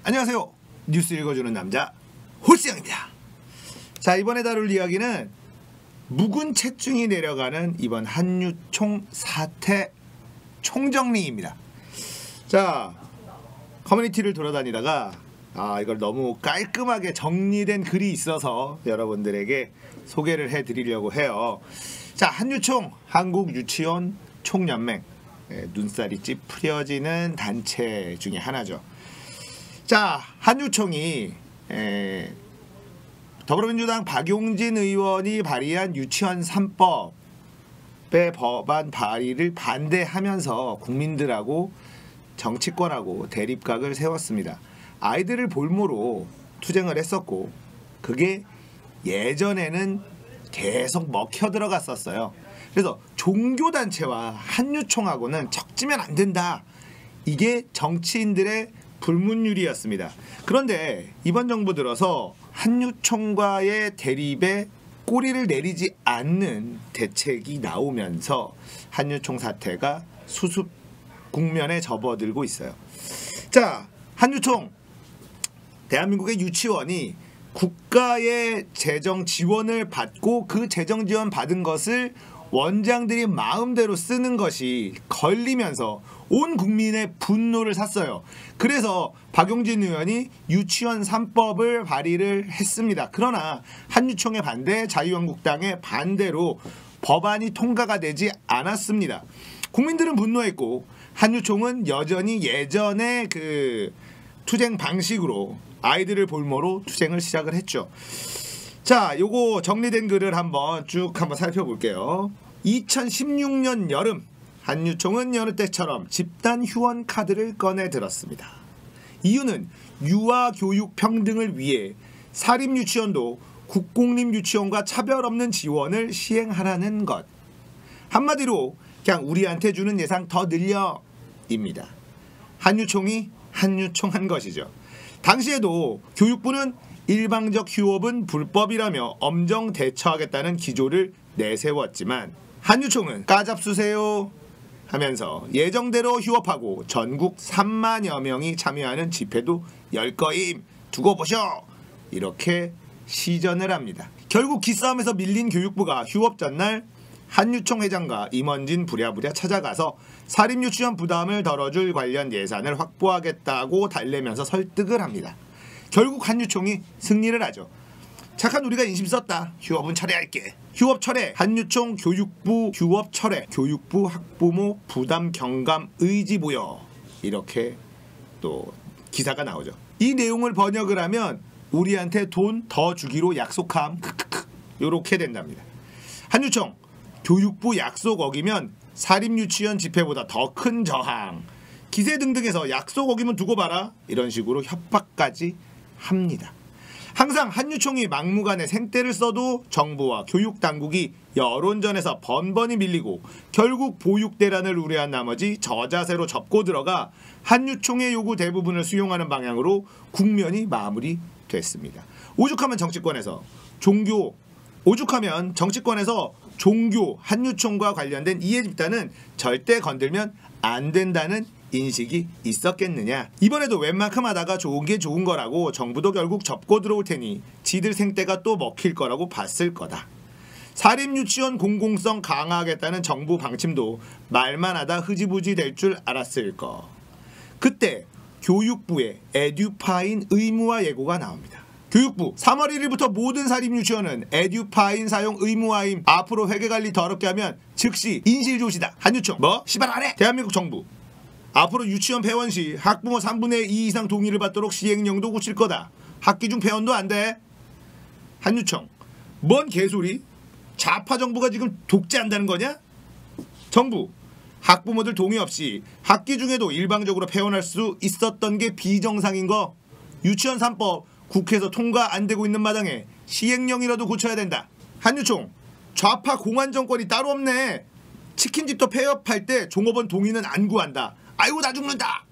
안녕하세요. 뉴스 읽어주는 남자 홀씨양입니다. 자, 이번에 다룰 이야기는 묵은 체중이 내려가는 이번 한유총 사태 총정리입니다. 자, 커뮤니티를 돌아다니다가 이걸 너무 깔끔하게 정리된 글이 있어서 여러분들에게 소개를 해드리려고 해요. 자, 한유총 한국유치원 총연맹, 눈살이 찌푸려지는 단체 중에 하나죠. 자, 한유총이 더불어민주당 박용진 의원이 발의한 유치원 3법의 법안 발의를 반대하면서 국민들하고 정치권하고 대립각을 세웠습니다. 아이들을 볼모로 투쟁을 했었고 그게 예전에는 계속 먹혀 들어갔었어요. 그래서 종교단체와 한유총하고는 척지면 안 된다. 이게 정치인들의 불문율이었습니다. 그런데 이번 정부 들어서 한유총과의 대립에 꼬리를 내리지 않는 대책이 나오면서 한유총 사태가 수습 국면에 접어들고 있어요. 자, 한유총, 대한민국의 유치원이 국가의 재정 지원을 받고 그 재정 지원 받은 것을 원장들이 마음대로 쓰는 것이 걸리면서 온 국민의 분노를 샀어요. 그래서 박용진 의원이 유치원 3법을 발의를 했습니다. 그러나 한유총의 반대, 자유한국당의 반대로 법안이 통과가 되지 않았습니다. 국민들은 분노했고 한유총은 여전히 예전의 그 투쟁 방식으로 아이들을 볼모로 투쟁을 시작을 했죠. 자, 요거 정리된 글을 한번 살펴볼게요. 2016년 여름 한유총은 여느 때처럼 집단 휴원 카드를 꺼내 들었습니다. 이유는 유아 교육 평등을 위해 사립유치원도 국공립유치원과 차별 없는 지원을 시행하라는 것. 한마디로 그냥 우리한테 주는 예산 더 늘려입니다. 한유총이 한유총한 것이죠. 당시에도 교육부는 일방적 휴업은 불법이라며 엄정 대처하겠다는 기조를 내세웠지만 한유총은 까잡수세요 하면서 예정대로 휴업하고 전국 3만여 명이 참여하는 집회도 열 거임 두고 보셔 이렇게 시전을 합니다. 결국 기싸움에서 밀린 교육부가 휴업 전날 한유총 회장과 임원진 부랴부랴 찾아가서 사립유치원 부담을 덜어줄 관련 예산을 확보하겠다고 달래면서 설득을 합니다. 결국 한유총이 승리를 하죠. 착한 우리가 인심 썼다. 휴업은 철회할게. 휴업 철회. 한유총 교육부 휴업 철회. 교육부 학부모 부담 경감 의지 부여. 이렇게 또 기사가 나오죠. 이 내용을 번역을 하면 우리한테 돈 더 주기로 약속함. 크크크. 요렇게 된답니다. 한유총 교육부 약속 어기면 사립유치원 집회보다 더 큰 저항. 기세 등등해서 약속 어기면 두고 봐라. 이런 식으로 협박까지 합니다. 항상 한유총이 막무가내 생떼를 써도 정부와 교육당국이 여론전에서 번번이 밀리고 결국 보육대란을 우려한 나머지 저자세로 접고 들어가 한유총의 요구 대부분을 수용하는 방향으로 국면이 마무리됐습니다. 오죽하면 정치권에서 종교 한유총과 관련된 이해 집단은 절대 건들면 안 된다는 인식이 있었겠느냐. 이번에도 웬만큼 하다가 좋은 게 좋은 거라고 정부도 결국 접고 들어올 테니 지들 생떼가 또 먹힐 거라고 봤을 거다. 사립유치원 공공성 강화하겠다는 정부 방침도 말만 하다 흐지부지 될 줄 알았을 거. 그때 교육부의 에듀파인 의무화 예고가 나옵니다. 교육부 3월 1일부터 모든 사립유치원은 에듀파인 사용 의무화임. 앞으로 회계관리 더럽게 하면 즉시 인실조치다. 한유총 뭐? 시발 안 해? 대한민국 정부 앞으로 유치원 폐원 시 학부모 3분의 2 이상 동의를 받도록 시행령도 고칠 거다. 학기 중 폐원도 안 돼. 한유총 뭔 개소리? 좌파 정부가 지금 독재한다는 거냐? 정부 학부모들 동의 없이 학기 중에도 일방적으로 폐원할 수 있었던 게 비정상인 거. 유치원 3법 국회에서 통과 안 되고 있는 마당에 시행령이라도 고쳐야 된다. 한유총 좌파 공안 정권이 따로 없네. 치킨집도 폐업할 때 종업원 동의는 안 구한다. 아이고 나 죽는다.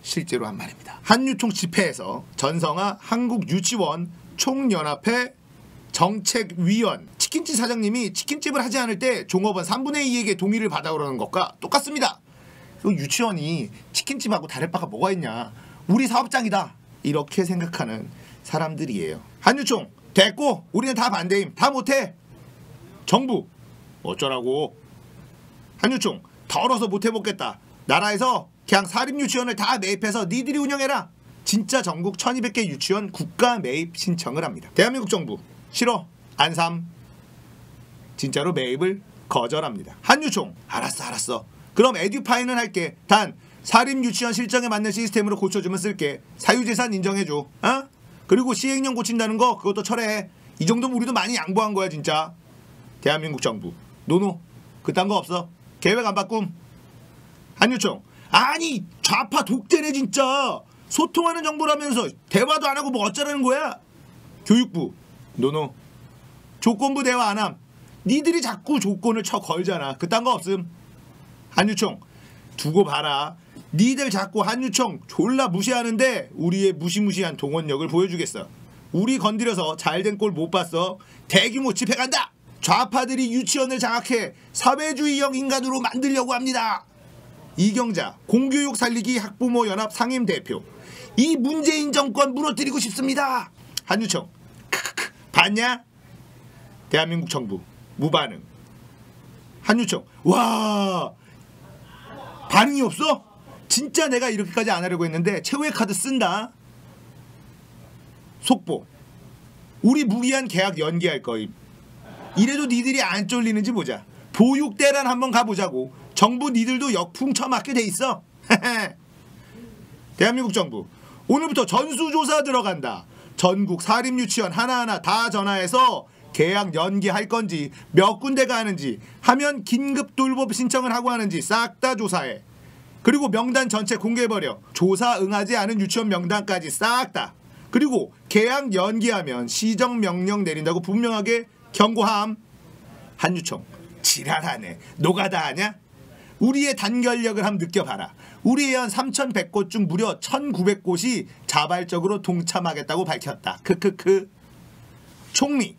실제로 한 말입니다. 한유총 집회에서 전성하 한국유치원 총연합회 정책위원 치킨집 사장님이 치킨집을 하지 않을 때 종업원 3분의 2에게 동의를 받아오라는 것과 똑같습니다. 유치원이 치킨집하고 다를 바가 뭐가 있냐. 우리 사업장이다. 이렇게 생각하는 사람들이에요. 한유총 됐고 우리는 다 반대임. 다 못해. 정부 어쩌라고. 한유총 더러서 못해먹겠다. 나라에서 그냥 사립유치원을 다 매입해서 니들이 운영해라. 진짜 전국 1200개 유치원 국가 매입 신청을 합니다. 대한민국 정부 싫어. 안삼. 진짜로 매입을 거절합니다. 한유총 알았어. 그럼 에듀파이는 할게. 단 사립유치원 실정에 맞는 시스템으로 고쳐주면 쓸게. 사유재산 인정해줘. 어? 그리고 시행령 고친다는 거 그것도 철회해. 이 정도면 우리도 많이 양보한 거야 진짜. 대한민국 정부 노노 그딴 거 없어. 계획 안 바꿈. 한유총 아니 좌파 독재네 진짜. 소통하는 정부라면서 대화도 안 하고 뭐 어쩌라는 거야. 교육부 노노 조건부 대화 안 함. 니들이 자꾸 조건을 쳐 걸잖아. 그딴 거 없음. 한유총 두고 봐라. 니들 자꾸 한유총 졸라 무시하는데 우리의 무시무시한 동원력을 보여주겠어. 우리 건드려서 잘된 꼴 못 봤어. 대규모 집회 간다. 좌파들이 유치원을 장악해 사회주의형 인간으로 만들려고 합니다. 이경자 공교육 살리기 학부모 연합 상임대표 이 문재인 정권 무너뜨리고 싶습니다. 한유총 크크크 봤냐? 대한민국 정부 무반응. 한유총 와 반응이 없어? 진짜 내가 이렇게까지 안 하려고 했는데 최후의 카드 쓴다. 속보 우리 무리한 계약 연기할 거임. 이래도 니들이 안 쫄리는지 보자. 보육대란 한번 가보자고. 정부 니들도 역풍 처맞게 돼 있어. 대한민국 정부 오늘부터 전수조사 들어간다. 전국 사립유치원 하나하나 다 전화해서 계약 연기할 건지 몇 군데 가는지 하면 긴급 돌봄 신청을 하고 하는지 싹 다 조사해. 그리고 명단 전체 공개해버려. 조사 응하지 않은 유치원 명단까지 싹 다. 그리고 계약 연기하면 시정명령 내린다고 분명하게 경고함. 한유총 지랄하네. 노가다 하냐? 우리의 단결력을 한번 느껴봐라. 우리 회원 3,100곳 중 무려 1,900곳이 자발적으로 동참하겠다고 밝혔다. 크크크. 총리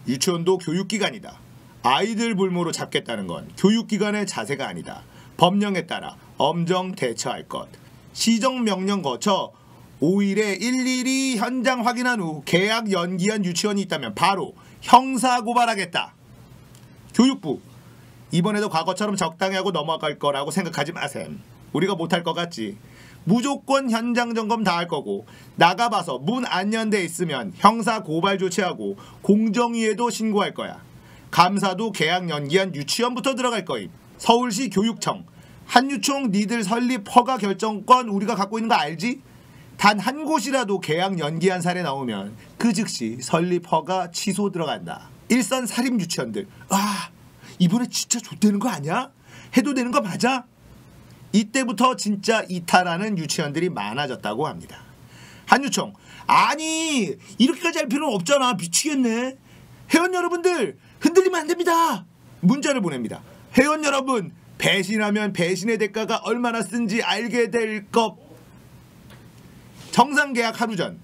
유치원도 교육기관이다. 아이들 볼모로 잡겠다는 건 교육기관의 자세가 아니다. 법령에 따라 엄정 대처할 것. 시정명령 거쳐 5일에 일일이 현장 확인한 후 계약 연기한 유치원이 있다면 바로 형사고발하겠다. 교육부 이번에도 과거처럼 적당히 하고 넘어갈 거라고 생각하지 마셈. 우리가 못할 것 같지. 무조건 현장 점검 다 할 거고 나가봐서 문 안 연돼 있으면 형사 고발 조치하고 공정위에도 신고할 거야. 감사도 계약 연기한 유치원부터 들어갈 거임. 서울시 교육청 한유총 니들 설립 허가 결정권 우리가 갖고 있는 거 알지? 단 한 곳이라도 계약 연기한 사례 나오면 그 즉시 설립 허가 취소 들어간다. 일선 사립 유치원들 아 이번에 진짜 좆되는 거 아니야? 해도 되는 거 맞아? 이때부터 진짜 이탈하는 유치원들이 많아졌다고 합니다. 한유총 아니 이렇게까지 할 필요는 없잖아. 미치겠네. 회원 여러분들 흔들리면 안 됩니다. 문자를 보냅니다. 회원 여러분 배신하면 배신의 대가가 얼마나 쓴지 알게 될 것. 정상계약 하루 전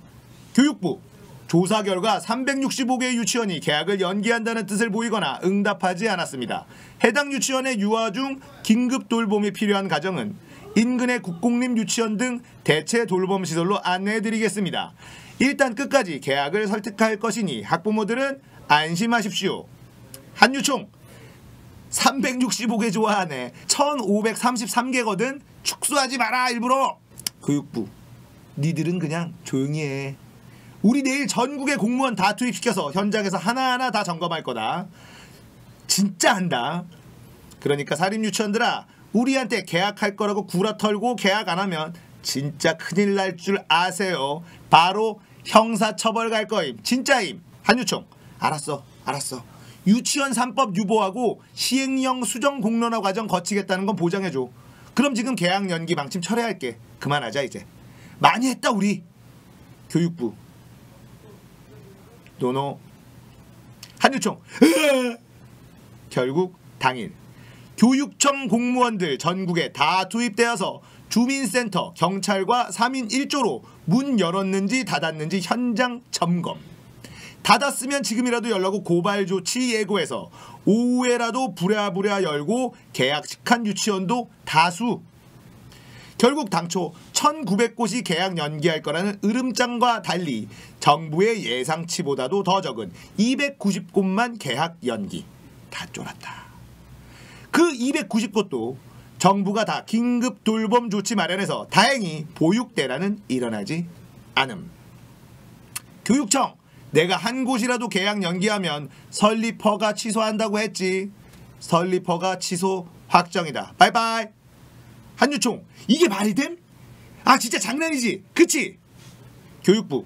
교육부 조사 결과 365개 유치원이 계약을 연기한다는 뜻을 보이거나 응답하지 않았습니다. 해당 유치원의 유아 중 긴급 돌봄이 필요한 가정은 인근의 국공립 유치원 등 대체 돌봄 시설로 안내해드리겠습니다. 일단 끝까지 계약을 설득할 것이니 학부모들은 안심하십시오. 한유총 365개 좋아하네. 1533개거든. 축소하지 마라 일부러. 교육부 니들은 그냥 조용히 해. 우리 내일 전국의 공무원 다 투입시켜서 현장에서 하나하나 다 점검할 거다. 진짜 한다. 그러니까 사립유치원들아 우리한테 계약할 거라고 구라털고 계약 안 하면 진짜 큰일 날 줄 아세요. 바로 형사처벌 갈 거임. 진짜임. 한유총 알았어. 유치원 3법 유보하고 시행령 수정 공론화 과정 거치겠다는 건 보장해줘. 그럼 지금 계약 연기 방침 철회할게. 그만하자 이제. 많이 했다 우리. 교육부 노노. 한유총 결국 당일 교육청 공무원들 전국에 다 투입되어서 주민센터, 경찰과 3인 1조로 문 열었는지 닫았는지 현장 점검. 닫았으면 지금이라도 열라고 고발 조치 예고해서 오후에라도 부랴부랴 열고 계약식한 유치원도 다수. 결국 당초 1900곳이 개학 연기할 거라는 으름장과 달리 정부의 예상치보다도 더 적은 290곳만 개학 연기. 다 쫄았다. 그 290곳도 정부가 다 긴급 돌봄 조치 마련해서 다행히 보육대란은 일어나지 않음. 교육청, 내가 한 곳이라도 개학 연기하면 설립허가 취소한다고 했지. 설립허가 취소 확정이다. 바이바이. 한유총, 이게 말이 됨? 아 진짜 장난이지, 그치? 교육부,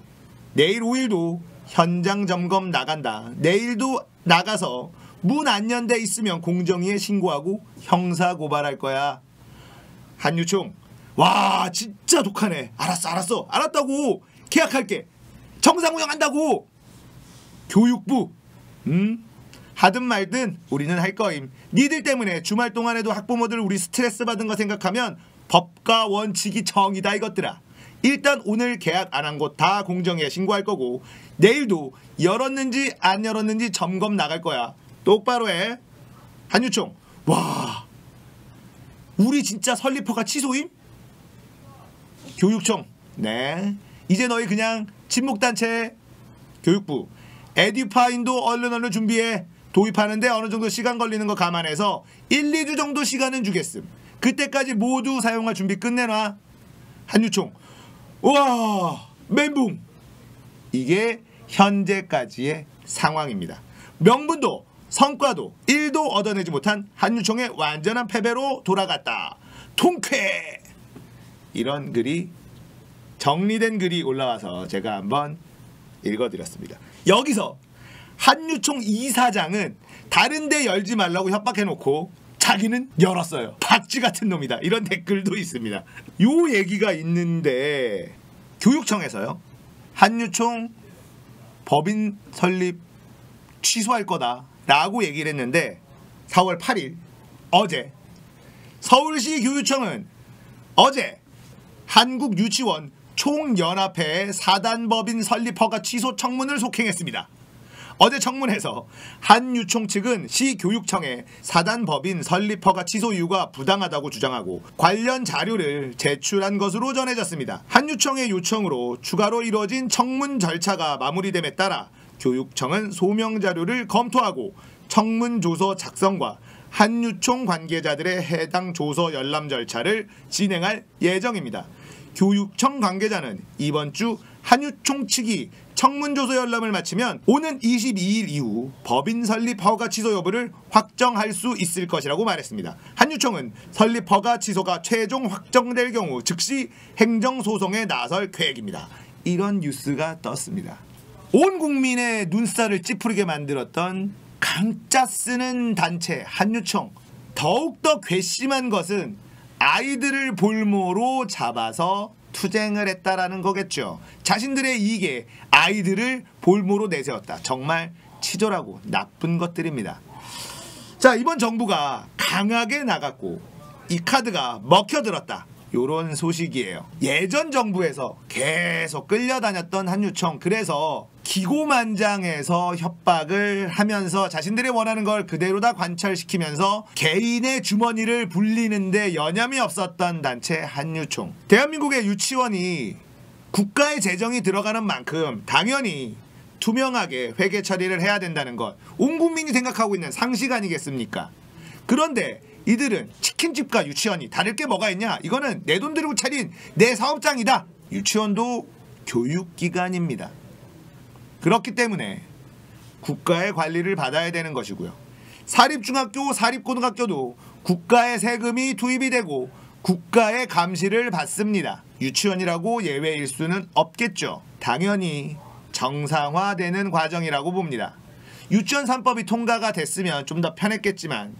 내일 5일도 현장 점검 나간다. 내일도 나가서 문 안 연대 있으면 공정위에 신고하고 형사 고발할 거야. 한유총, 와 진짜 독하네. 알았어 알았다고. 계약할게. 정상 운영한다고. 교육부, 하든 말든 우리는 할 거임. 니들 때문에 주말 동안에도 학부모들 우리 스트레스 받은 거 생각하면 법과 원칙이 정이다 이것들아. 일단 오늘 계약 안 한 곳 다 공정위에 신고할 거고 내일도 열었는지 안 열었는지 점검 나갈 거야. 똑바로 해. 한유총, 와 우리 진짜 설립허가 취소임? 교육청, 네 이제 너희 그냥 친목단체. 교육부, 에듀파인도 얼른 준비해. 도입하는데 어느 정도 시간 걸리는 거 감안해서 1, 2주 정도 시간은 주겠음. 그때까지 모두 사용할 준비 끝내놔. 한유총, 우와 멘붕. 이게 현재까지의 상황입니다. 명분도 성과도 1도 얻어내지 못한 한유총의 완전한 패배로 돌아갔다. 통쾌. 이런 글이, 정리된 글이 올라와서 제가 한번 읽어드렸습니다. 여기서 한유총 이사장은 다른 데 열지 말라고 협박해놓고 자기는 열었어요. 박쥐 같은 놈이다. 이런 댓글도 있습니다. 요 얘기가 있는데 교육청에서요, 한유총 법인 설립 취소할 거다 라고 얘기를 했는데 4월 8일 어제 서울시 교육청은 어제 한국유치원 총연합회의 사단법인 설립허가 취소 청문을 속행했습니다. 어제 청문회에서 한유총 측은 시교육청에 사단법인 설립허가 취소 이유가 부당하다고 주장하고 관련 자료를 제출한 것으로 전해졌습니다. 한유총의 요청으로 추가로 이루어진 청문 절차가 마무리됨에 따라 교육청은 소명 자료를 검토하고 청문 조서 작성과 한유총 관계자들의 해당 조서 열람 절차를 진행할 예정입니다. 교육청 관계자는 이번 주 한유총 측이 청문조서 열람을 마치면 오는 22일 이후 법인 설립 허가 취소 여부를 확정할 수 있을 것이라고 말했습니다. 한유총은 설립 허가 취소가 최종 확정될 경우 즉시 행정소송에 나설 계획입니다. 이런 뉴스가 떴습니다. 온 국민의 눈살을 찌푸리게 만들었던 강짜 쓰는 단체 한유총. 더욱더 괘씸한 것은 아이들을 볼모로 잡아서 투쟁을 했다라는 거겠죠. 자신들의 이익에 아이들을 볼모로 내세웠다. 정말 치졸하고 나쁜 것들입니다. 자, 이번 정부가 강하게 나갔고 이 카드가 먹혀들었다. 요런 소식이에요. 예전 정부에서 계속 끌려다녔던 한유총, 그래서 기고만장해서 협박을 하면서 자신들이 원하는 걸 그대로 다 관철시키면서 개인의 주머니를 불리는데 여념이 없었던 단체 한유총. 대한민국의 유치원이 국가의 재정이 들어가는 만큼 당연히 투명하게 회계 처리를 해야 된다는 것, 온 국민이 생각하고 있는 상식 아니겠습니까? 그런데 이들은 치킨집과 유치원이 다를 게 뭐가 있냐? 이거는 내 돈 들이고 차린 내 사업장이다. 유치원도 교육기관입니다. 그렇기 때문에 국가의 관리를 받아야 되는 것이고요. 사립중학교, 사립고등학교도 국가의 세금이 투입이 되고 국가의 감시를 받습니다. 유치원이라고 예외일 수는 없겠죠. 당연히 정상화되는 과정이라고 봅니다. 유치원 3법이 통과가 됐으면 좀 더 편했겠지만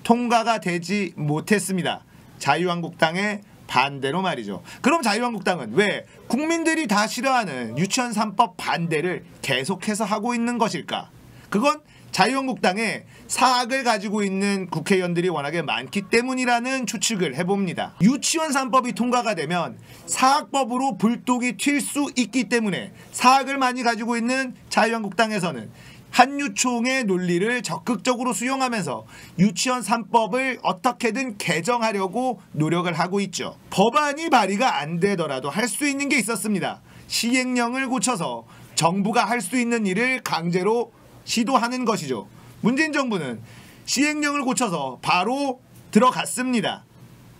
통과가 되지 못했습니다. 자유한국당의 반대로 말이죠. 그럼 자유한국당은 왜 국민들이 다 싫어하는 유치원 3법 반대를 계속해서 하고 있는 것일까? 그건 자유한국당의 사학을 가지고 있는 국회의원들이 워낙에 많기 때문이라는 추측을 해봅니다. 유치원 3법이 통과가 되면 사학법으로 불똥이 튈 수 있기 때문에 사학을 많이 가지고 있는 자유한국당에서는 한유총의 논리를 적극적으로 수용하면서 유치원 3법을 어떻게든 개정하려고 노력을 하고 있죠. 법안이 발의가 안 되더라도 할 수 있는 게 있었습니다. 시행령을 고쳐서 정부가 할 수 있는 일을 강제로 시도하는 것이죠. 문재인 정부는 시행령을 고쳐서 바로 들어갔습니다.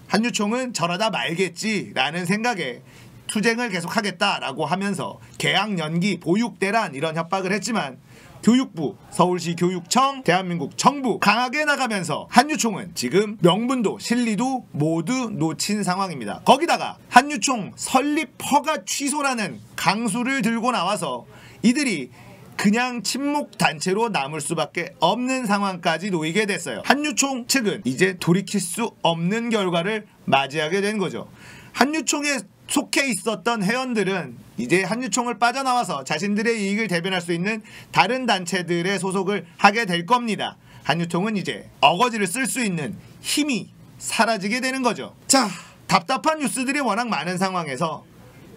한유총은 저러다 말겠지라는 생각에 투쟁을 계속하겠다라고 하면서 개학 연기, 보육 대란 이런 협박을 했지만 교육부, 서울시 교육청, 대한민국 정부 강하게 나가면서 한유총은 지금 명분도 실리도 모두 놓친 상황입니다. 거기다가 한유총 설립 허가 취소라는 강수를 들고 나와서 이들이 그냥 친목 단체로 남을 수밖에 없는 상황까지 놓이게 됐어요. 한유총 측은 이제 돌이킬 수 없는 결과를 맞이하게 된 거죠. 한유총에 속해 있었던 회원들은 이제 한유총을 빠져나와서 자신들의 이익을 대변할 수 있는 다른 단체들에 소속을 하게 될 겁니다. 한유총은 이제 어거지를 쓸 수 있는 힘이 사라지게 되는 거죠. 자, 답답한 뉴스들이 워낙 많은 상황에서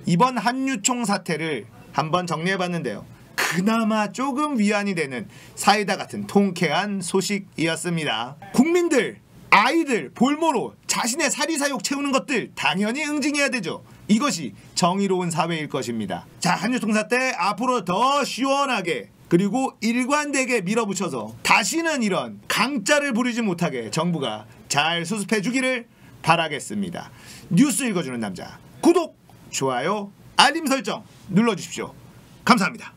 이번 한유총 사태를 한번 정리해봤는데요. 그나마 조금 위안이 되는 사이다 같은 통쾌한 소식이었습니다. 국민들, 아이들 볼모로 자신의 사리사욕 채우는 것들 당연히 응징해야 되죠. 이것이 정의로운 사회일 것입니다. 자, 한유총 사태 앞으로 더 시원하게 그리고 일관되게 밀어붙여서 다시는 이런 강짜를 부리지 못하게 정부가 잘 수습해 주기를 바라겠습니다. 뉴스 읽어주는 남자 구독, 좋아요, 알림 설정 눌러주십시오. 감사합니다.